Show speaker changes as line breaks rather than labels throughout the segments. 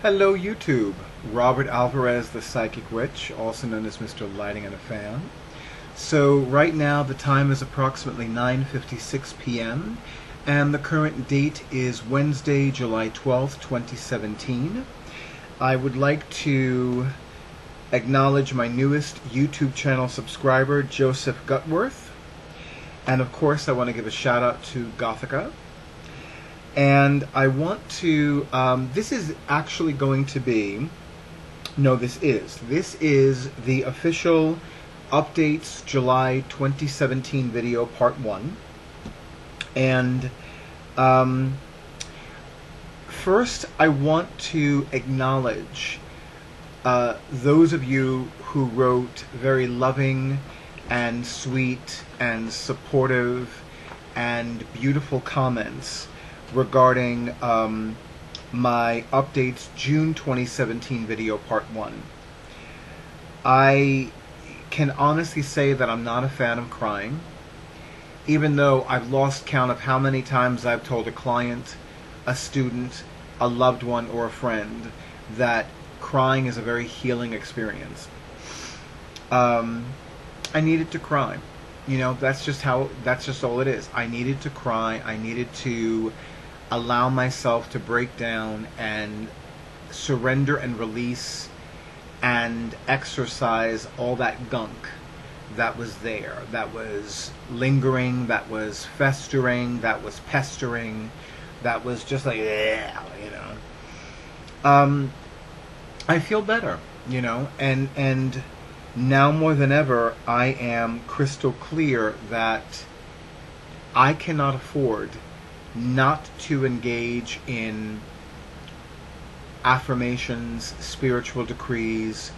Hello YouTube, Robert Alvarez the Psychic Witch, also known as Mr. Lighting and a Fan. So right now the time is approximately 9:56 p.m. and the current date is Wednesday, July 12th, 2017. I would like to acknowledge my newest YouTube channel subscriber, Joseph Gutworth. And of course I want to give a shout out to Gothica. And I want to, this is actually going to be, this is the official Updates July 2017 video part 1. And first I want to acknowledge those of you who wrote very loving and sweet and supportive and beautiful comments regarding my Updates June 2017 video part 1. I can honestly say that I'm not a fan of crying, even though I've lost count of how many times I've told a client, a student, a loved one, or a friend that crying is a very healing experience. I needed to cry. That's just all it is. I needed to cry. I needed to allow myself to break down and surrender and release and exercise all that gunk that was there, that was lingering, that was festering, that was pestering, that was just like, I feel better, and now more than ever, I am crystal clear that I cannot afford not to engage in affirmations, spiritual decrees,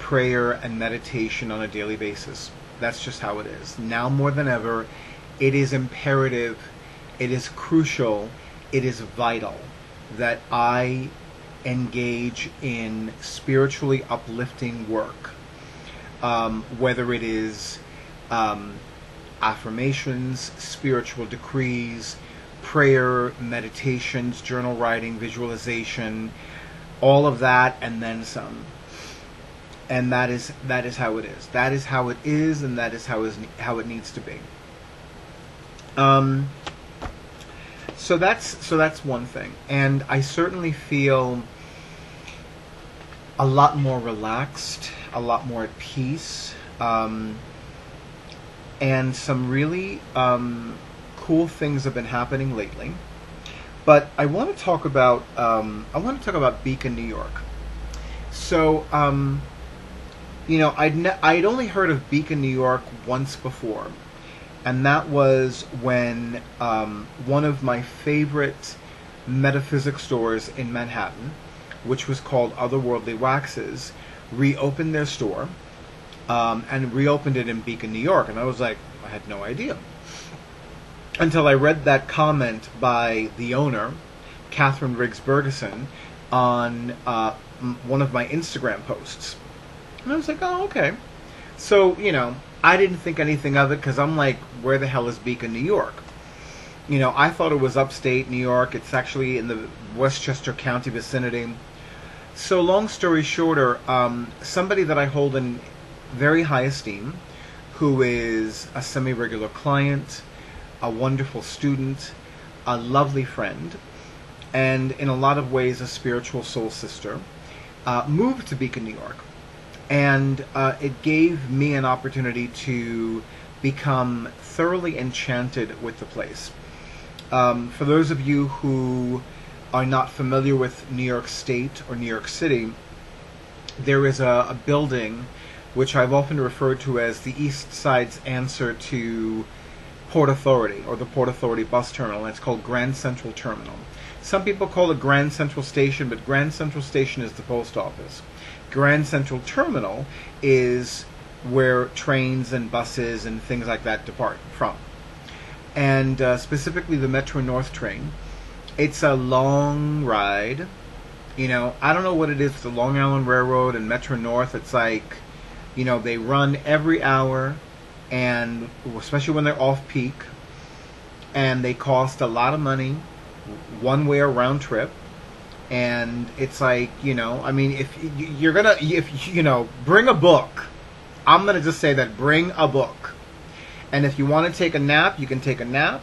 prayer, and meditation on a daily basis. That's just how it is. Now more than ever, it is imperative, it is crucial, it is vital that I engage in spiritually uplifting work. Whether it is affirmations, spiritual decrees, prayer, meditations, journal writing, visualization, all of that and then some. And that is how it is. That is how it is, and that is how it needs to be. So that's one thing. And I certainly feel a lot more relaxed, a lot more at peace, and some really cool things have been happening lately. But I want to talk about Beacon, New York. So I'd only heard of Beacon, New York once before, and that was when one of my favorite metaphysics stores in Manhattan, which was called Otherworldly Waxes, reopened their store, and reopened it in Beacon, New York. And I was like, I had no idea. Until I read that comment by the owner, Catherine Riggs Bergeson, on one of my Instagram posts. And I was like, oh, okay. So, I didn't think anything of it because I'm like, where the hell is Beacon, New York? I thought it was upstate New York. It's actually in the Westchester County vicinity. So long story shorter, somebody that I hold in very high esteem, who is a semi-regular client, a wonderful student, a lovely friend, and in a lot of ways a spiritual soul sister, moved to Beacon, New York. And it gave me an opportunity to become thoroughly enchanted with the place. For those of you who are not familiar with New York State or New York City, there is a building which I've often referred to as the East Side's answer to Port Authority, or the Port Authority bus terminal, and it's called Grand Central Terminal. Some people call it Grand Central Station, but Grand Central Station is the post office. Grand Central Terminal is where trains and buses and things like that depart from. And specifically the Metro North train. It's a long ride. I don't know what it is with the Long Island Railroad and Metro North. It's like, they run every hour, and especially when they're off peak, and they cost a lot of money one way or round trip. And it's like, I mean, if you're gonna, if bring a book. I'm gonna just say that, bring a book. And if you want to take a nap, you can take a nap.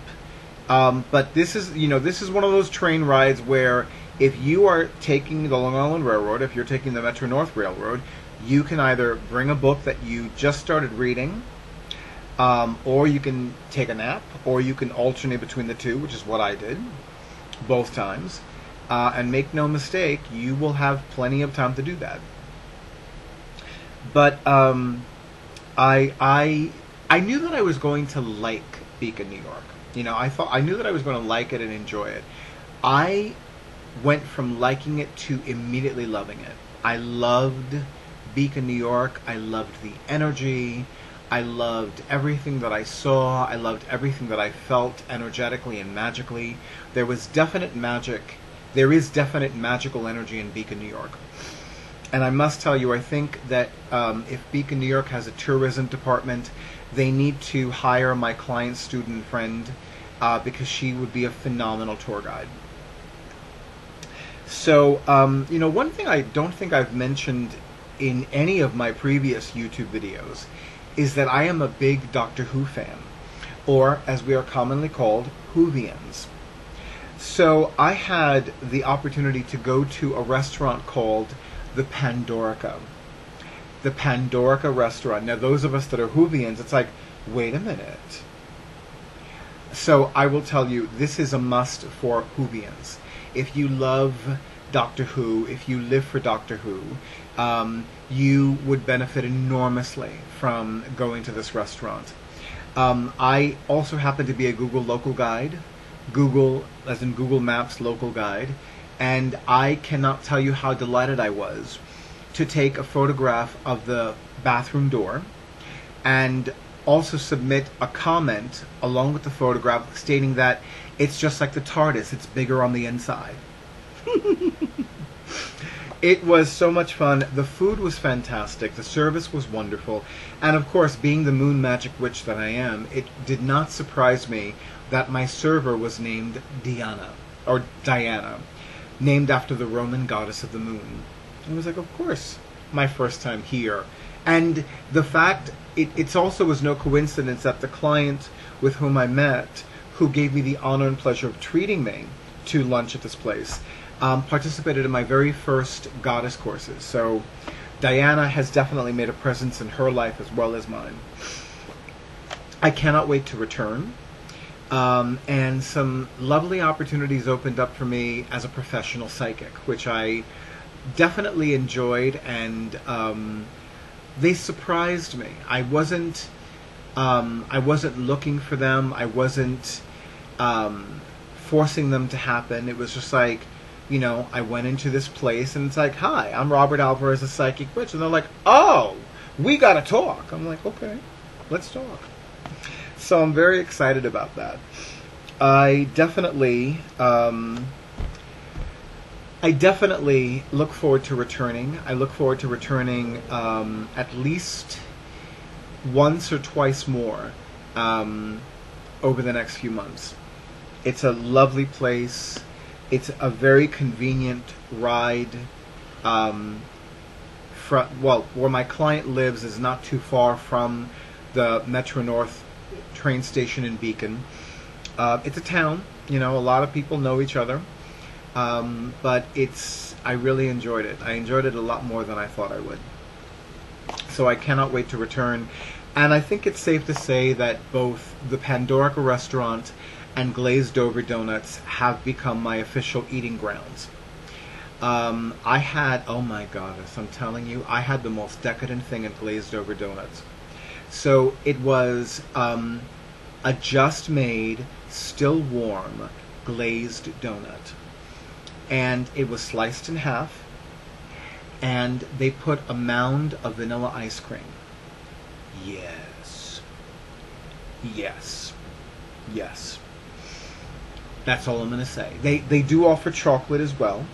But this is one of those train rides where if you are taking the Long Island Railroad, if you're taking the Metro North Railroad, you can either bring a book that you just started reading, or you can take a nap, or you can alternate between the two, which is what I did both times. And make no mistake, you will have plenty of time to do that. But I knew that I was going to like Beacon, New York. I knew that I was going to like it and enjoy it. I went from liking it to immediately loving it. I loved Beacon, New York. I loved the energy. I loved everything that I saw. I loved everything that I felt energetically and magically. There is definite magical energy in Beacon, New York. And I must tell you, I think that if Beacon, New York has a tourism department, they need to hire my client, student, friend, because she would be a phenomenal tour guide. So, one thing I don't think I've mentioned in any of my previous YouTube videos is that I am a big Doctor Who fan, or as we are commonly called, Whovians. So I had the opportunity to go to a restaurant called the Pandorica. The Pandorica restaurant. Now, those of us that are Whovians, it's like, wait a minute. So I will tell you, this is a must for Whovians. If you love Doctor Who, if you live for Doctor Who, you would benefit enormously from going to this restaurant. I also happen to be a Google local guide. Google, as in Google Maps local guide. And I cannot tell you how delighted I was to take a photograph of the bathroom door and also submit a comment along with the photograph stating that it's just like the TARDIS, it's bigger on the inside. It was so much fun. The food was fantastic. The service was wonderful. And of course, being the moon magic witch that I am, it did not surprise me that my server was named Diana, named after the Roman goddess of the moon. I was like, of course, my first time here. And the fact, it also was no coincidence that the client with whom I met, who gave me the honor and pleasure of treating me to lunch at this place, participated in my very first goddess courses. So Diana has definitely made a presence in her life as well as mine. I cannot wait to return. And some lovely opportunities opened up for me as a professional psychic, which I definitely enjoyed, and they surprised me. I wasn't looking for them. I wasn't forcing them to happen. It was just like, I went into this place and it's like, hi, I'm Robert Alvarez, a psychic witch. And they're like, oh, we gotta talk. I'm like, okay, let's talk. So I'm very excited about that. I definitely look forward to returning. I look forward to returning at least once or twice more over the next few months. It's a lovely place. It's a very convenient ride. Where my client lives is not too far from the Metro North train station in Beacon. It's a town, a lot of people know each other, but I really enjoyed it. I enjoyed it a lot more than I thought I would. So I cannot wait to return. And I think it's safe to say that both the Pandorica restaurant and Glazed Over Donuts have become my official eating grounds. I had, oh my goddess, I'm telling you, I had the most decadent thing at Glazed Over Donuts. So it was a just made, still warm, glazed donut. And it was sliced in half, and they put a mound of vanilla ice cream. Yes. Yes. Yes. That's all I'm going to say. They do offer chocolate as well.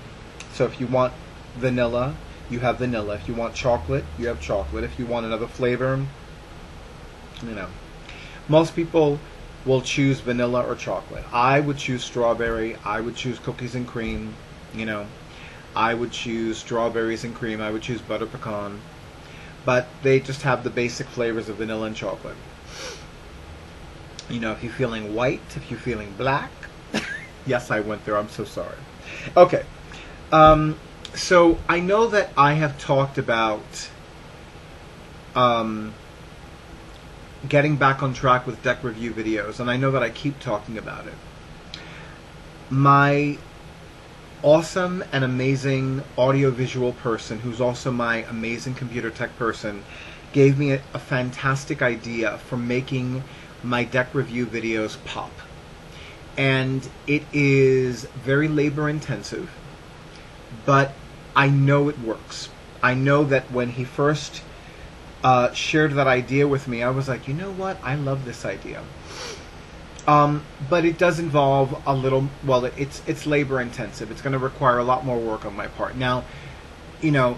So if you want vanilla, you have vanilla. If you want chocolate, you have chocolate. If you want another flavor, most people will choose vanilla or chocolate. I would choose strawberry. I would choose cookies and cream. I would choose strawberries and cream. I would choose butter pecan. But they just have the basic flavors of vanilla and chocolate. You know, if you're feeling white, if you're feeling black. Yes, I went there. I'm so sorry. Okay. So I know that I have talked about getting back on track with deck review videos, and I know that I keep talking about it. My awesome and amazing audiovisual person, who's also my amazing computer tech person, gave me a fantastic idea for making my deck review videos pop. And it is very labor intensive, but I know it works. I know that when he first shared that idea with me, I was like, you know what? I love this idea. But it does involve a little, well, it's labor intensive. It's going to require a lot more work on my part. Now, you know,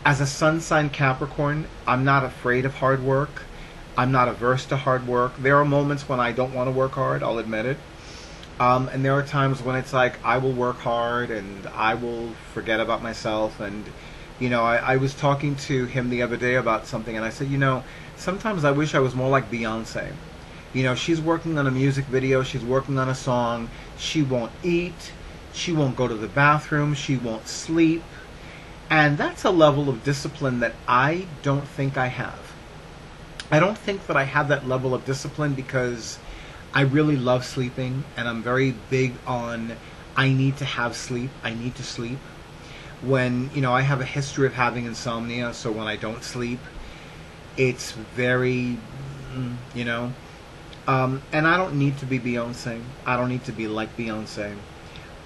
as a sun sign Capricorn, I'm not afraid of hard work. I'm not averse to hard work. There are moments when I don't want to work hard, I'll admit it. And there are times when it's like, I will work hard and I will forget about myself. And, you know, I was talking to him the other day about something, and I said, you know, sometimes I wish I was more like Beyonce. You know, she's working on a music video, she's working on a song, she won't eat, she won't go to the bathroom, she won't sleep. And that's a level of discipline that I don't think I have. I don't think that I have that level of discipline because I really love sleeping, and I'm very big on I need to have sleep, I need to sleep. When, you know, I have a history of having insomnia, so when I don't sleep, it's very, you know, and I don't need to be Beyonce. I don't need to be like Beyonce.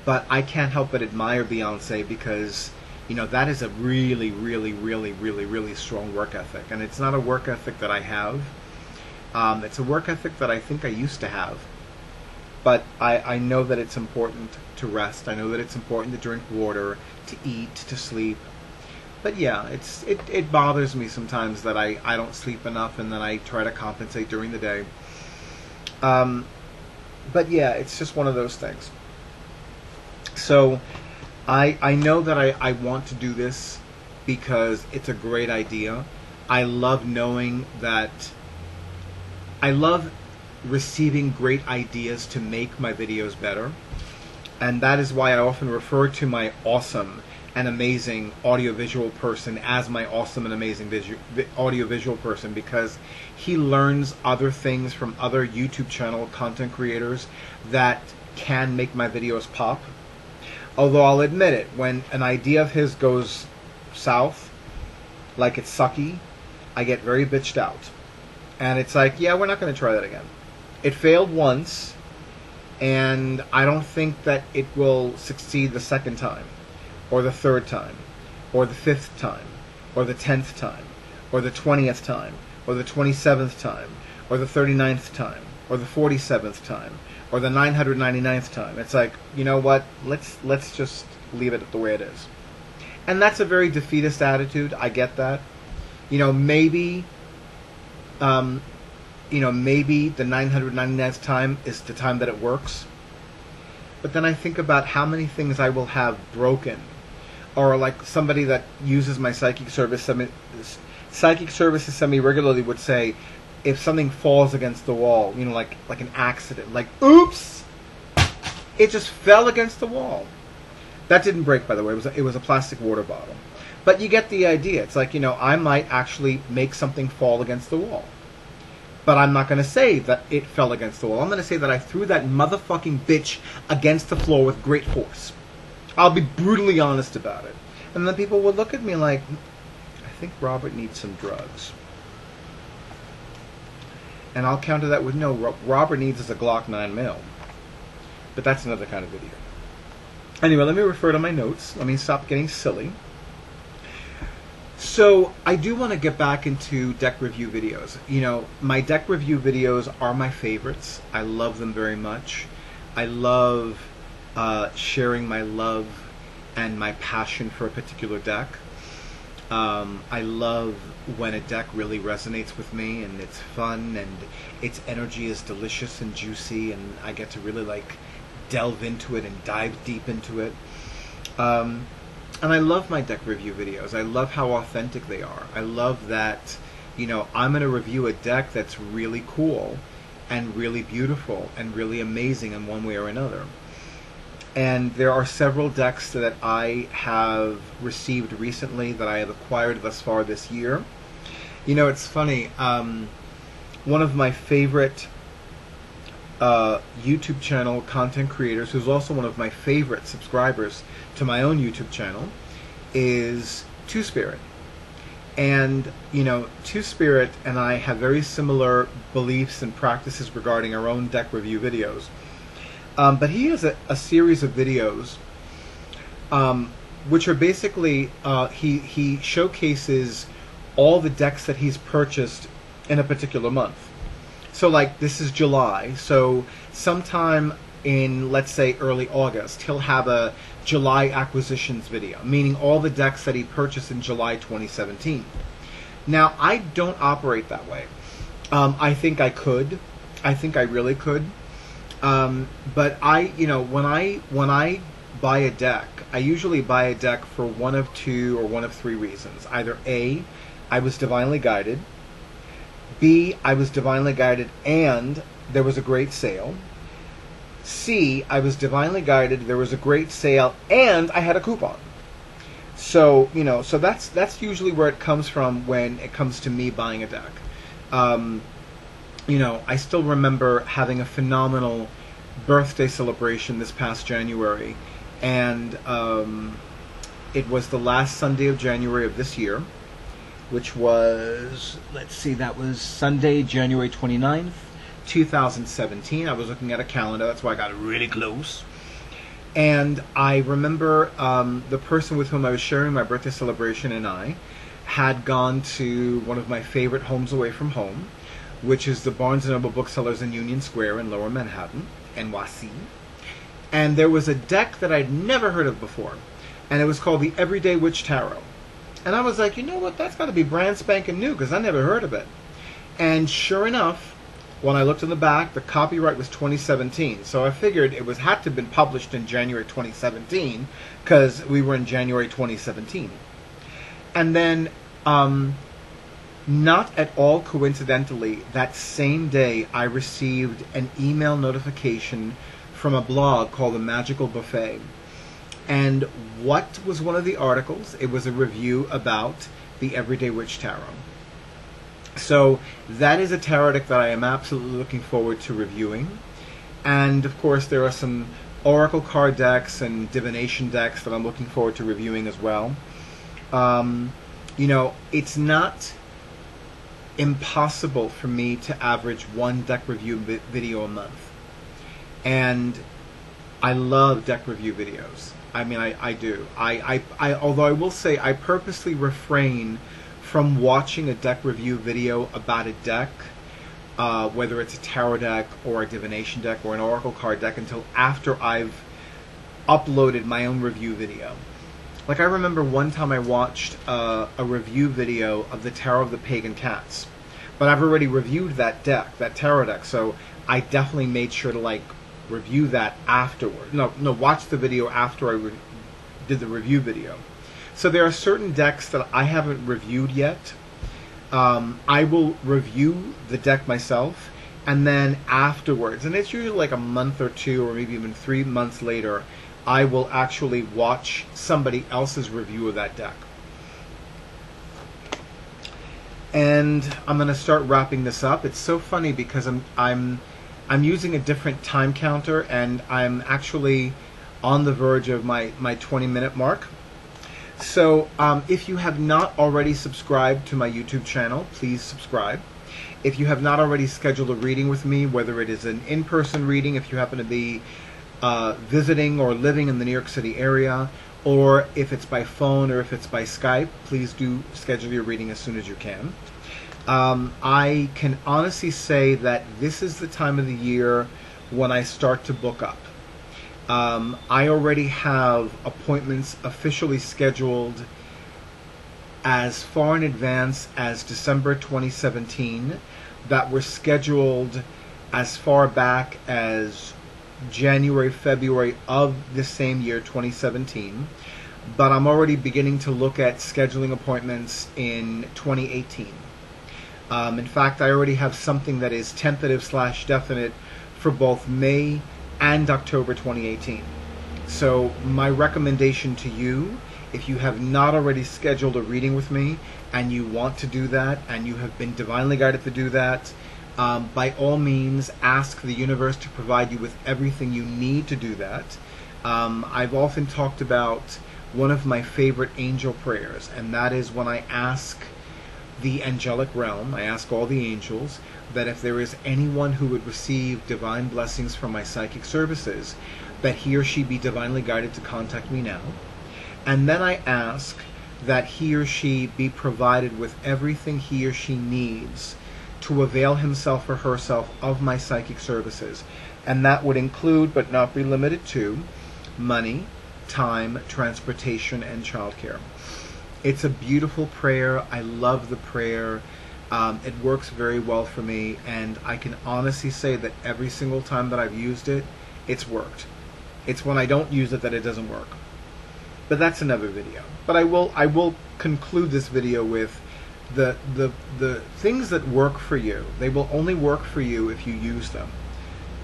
But I can't help but admire Beyonce because, you know, that is a really, really, really, really, really strong work ethic. And it's not a work ethic that I have. It's a work ethic that I think I used to have. But I know that it's important to rest. I know that it's important to drink water, to eat, to sleep. But yeah, it bothers me sometimes that I don't sleep enough, and then I try to compensate during the day. But yeah, it's just one of those things. So I know that I want to do this because it's a great idea. I love knowing that I love receiving great ideas to make my videos better. And that is why I often refer to my awesome and amazing audiovisual person as my awesome and amazing audiovisual person, because he learns other things from other YouTube channel content creators that can make my videos pop. Although I'll admit it, when an idea of his goes south, like it's sucky, I get very bitched out. And it's like, yeah, we're not going to try that again. It failed once, and I don't think that it will succeed the second time, or the third time, or the fifth time, or the 10th time, or the 20th time, or the 27th time, or the 39th time, or the 47th time, or the 999th time. It's like, you know what, let's just leave it the way it is. And that's a very defeatist attitude. I get that. You know, maybe maybe the 999th time is the time that it works. But then I think about how many things I will have broken. Or like somebody that uses my psychic services semi-regularly would say, if something falls against the wall, you know, like an accident, like, oops, it just fell against the wall. That didn't break, by the way. It was a plastic water bottle. But you get the idea. It's like, you know, I might actually make something fall against the wall. But I'm not going to say that it fell against the wall. I'm going to say that I threw that motherfucking bitch against the floor with great force. I'll be brutally honest about it. And then people will look at me like, I think Robert needs some drugs. And I'll counter that with, no, Robert needs is a Glock 9mm. But that's another kind of video. Anyway, let me refer to my notes. Let me stop getting silly. So, I do want to get back into deck review videos. You know, my deck review videos are my favorites. I love them very much. I love sharing my love and my passion for a particular deck. I love when a deck really resonates with me and it's fun and its energy is delicious and juicy, and I get to really like delve into it and dive deep into it. And I love my deck review videos. I love how authentic they are. I love that, I'm going to review a deck that's really cool and really beautiful and really amazing in one way or another. And there are several decks that I have received recently that I have acquired thus far this year. It's funny. One of my favorite YouTube channel content creators, who's also one of my favorite subscribers to my own YouTube channel, is Two Spirit. And Two Spirit and I have very similar beliefs and practices regarding our own deck review videos. But he has a series of videos which are basically he showcases all the decks that he's purchased in a particular month. So like this is July, so sometime in, let's say, early August, he'll have a July acquisitions video, meaning all the decks that he purchased in July 2017. Now, I don't operate that way. I think I could. I think I really could. But when I buy a deck, I usually buy a deck for one of two or one of three reasons. Either A, I was divinely guided. B, I was divinely guided and there was a great sale. C, I was divinely guided, there was a great sale, and I had a coupon. So, so that's usually where it comes from when it comes to me buying a deck. I still remember having a phenomenal birthday celebration this past January, and it was the last Sunday of January of this year, which was, let's see, that was Sunday, January 29th, 2017. I was looking at a calendar, that's why I got really close. And I remember the person with whom I was sharing my birthday celebration and I had gone to one of my favorite homes away from home, which is the Barnes & Noble Booksellers in Union Square in Lower Manhattan, NYC. And there was a deck that I'd never heard of before, and it was called the Everyday Witch Tarot. And I was like, you know what, that's got to be brand spanking new, because I never heard of it. And sure enough, when I looked in the back, the copyright was 2017. So I figured it had to have been published in January 2017, because we were in January 2017. And then, not at all coincidentally, that same day I received an email notification from a blog called The Magical Buffet. And what was one of the articles? It was a review about the Everyday Witch Tarot. So that is a tarot deck that I am absolutely looking forward to reviewing. And of course there are some oracle card decks and divination decks that I'm looking forward to reviewing as well. It's not impossible for me to average one deck review video a month. And I love deck review videos. I mean, I do. Although I will say I purposely refrain from watching a deck review video about a deck, whether it's a tarot deck or a divination deck or an oracle card deck, until after I've uploaded my own review video. Like I remember one time I watched a review video of the Tarot of the Pagan Cats, but I've already reviewed that deck, that tarot deck, so I definitely made sure to review that afterward. No, watch the video after I did the review video. So there are certain decks that I haven't reviewed yet. I will review the deck myself, and then afterwards, and it's usually like a month or two or maybe even 3 months later, I will actually watch somebody else's review of that deck. And I'm going to start wrapping this up. It's so funny because I'm using a different time counter, and I'm actually on the verge of my 20-minute mark. So if you have not already subscribed to my YouTube channel, please subscribe. If you have not already scheduled a reading with me, whether it is an in-person reading, if you happen to be visiting or living in the New York City area, or if it's by phone or if it's by Skype, please do schedule your reading as soon as you can. I can honestly say that this is the time of the year when I start to book up. I already have appointments officially scheduled as far in advance as December 2017 that were scheduled as far back as January, February of the same year, 2017. but I'm already beginning to look at scheduling appointments in 2018. In fact, I already have something that is tentative/definite for both May and October 2018. So my recommendation to you, if you have not already scheduled a reading with me and you want to do that and you have been divinely guided to do that, by all means ask the universe to provide you with everything you need to do that. I've often talked about one of my favorite angel prayers, and that is when I ask the angelic realm, I ask all the angels, that if there is anyone who would receive divine blessings from my psychic services, that he or she be divinely guided to contact me now. And then I ask that he or she be provided with everything he or she needs to avail himself or herself of my psychic services. And that would include, but not be limited to, money, time, transportation, and childcare. It's a beautiful prayer. I love the prayer. It works very well for me, and I can honestly say that every single time that I've used it, it's worked. It's when I don't use it that it doesn't work. But that's another video. But I will conclude this video with the things that work for you. They will only work for you if you use them.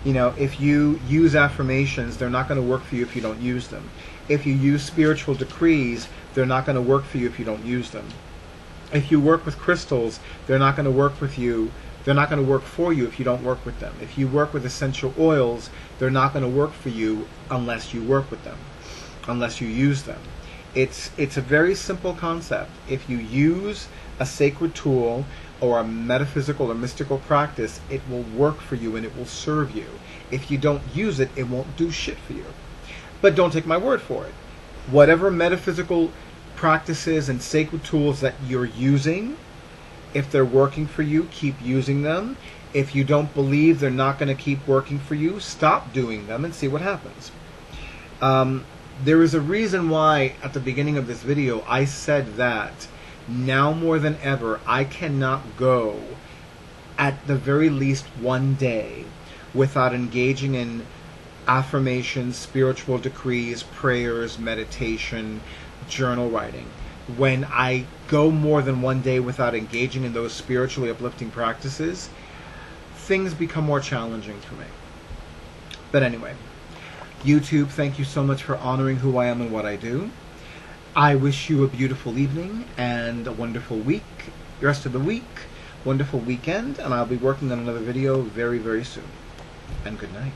You know, if you use affirmations, they're not going to work for you if you don't use them. If you use spiritual decrees, they're not going to work for you if you don't use them. If you work with crystals, they're not going to work with you. They're not going to work for you if you don't work with them. If you work with essential oils, they're not going to work for you unless you work with them, unless you use them. It's a very simple concept. If you use a sacred tool or a metaphysical or mystical practice, it will work for you and it will serve you. If you don't use it, it won't do shit for you. But don't take my word for it. Whatever metaphysical practices and sacred tools that you're using, if they're working for you, keep using them. If you don't believe they're not going to keep working for you, stop doing them and see what happens. There is a reason why at the beginning of this video I said that now more than ever I cannot go at the very least one day without engaging in affirmations, spiritual decrees, prayers, meditation, journal writing. When I go more than one day without engaging in those spiritually uplifting practices, things become more challenging for me. But anyway, YouTube, thank you so much for honoring who I am and what I do. I wish you a beautiful evening and a wonderful week, the rest of the week, wonderful weekend, and I'll be working on another video very, very soon. And good night.